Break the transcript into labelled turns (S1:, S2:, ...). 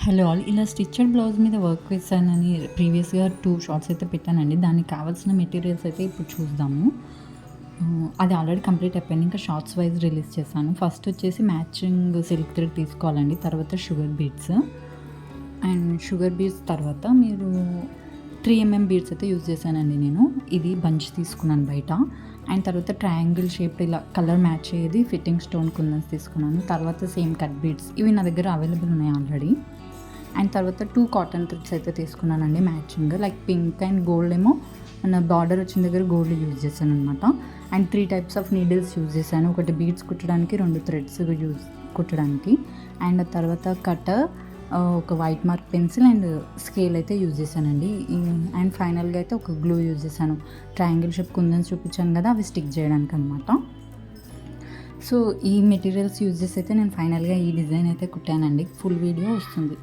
S1: Hello all. ఇలా stitched blouse మీద work వేసానని ప్రీవియస్‌గా 2 షార్ట్స్ అయితే పెట్టానండి. దానికి కావాల్సిన మెటీరియల్స్ అయితే ఇప్పుడు చూద్దాము. అది ఆల్రెడీ కంప్లీట్ అయిపోయింది. ఇంకా షార్ట్స్ వైస్ రిలీజ్ చేశాను. ఫస్ట్ వచ్చేసి మ్యాచింగ్ సిల్క్ థ్రెడ్ తీసుకోవాలండి. తర్వాత sugar beads and sugar beads తర్వాత మీరు 3 ఎంఎం బీడ్స్ అయితే యూజ్ చేశానండి నేను. ఇది బంచ్ తీసుకున్నాను బయట. అండ్ తర్వాత ట్రయాంగిల్ షేప్ ఇలా కలర్ మ్యాచ్ అయ్యేది ఫిట్టింగ్ స్టోన్ కుందన్స్ తీసుకున్నాను. తర్వాత సేమ్ కట్ బీడ్స్ ఇవి నా దగ్గర అవైలబుల్ ఉన్నాయి ఆల్రెడీ. అండ్ తర్వాత 2 కాటన్ థ్రెడ్స్ అయితే తీసుకున్నానండి matching. Like pink and gold ఏమో మన బార్డర్ వచ్చిన దగ్గర గోల్డ్ యూజ్ చేశాను అనమాట. And 3 types of needles use చేశాను. ఒకటి బీడ్స్ కుట్టడానికి, 2 థ్రెడ్స్ కుట్టడానికి. అండ్ తర్వాత కటర్, ఒక white mark pencil and scale అయితే యూజ్ చేశానండి. అండ్ ఫైనల్గా అయితే ఒక గ్లూ యూజ్ చేశాను. ట్రయాంగిల్ షేప్ కుందన్స్ చూపించాను కదా, అవి స్టిక్ చేయడానికి అనమాట. సో ఈ మెటీరియల్స్ యూజ్ చేసి అయితే నేను ఫైనల్గా ఈ డిజైన్ అయితే కుట్టానండి. ఫుల్ వీడియో వస్తుంది.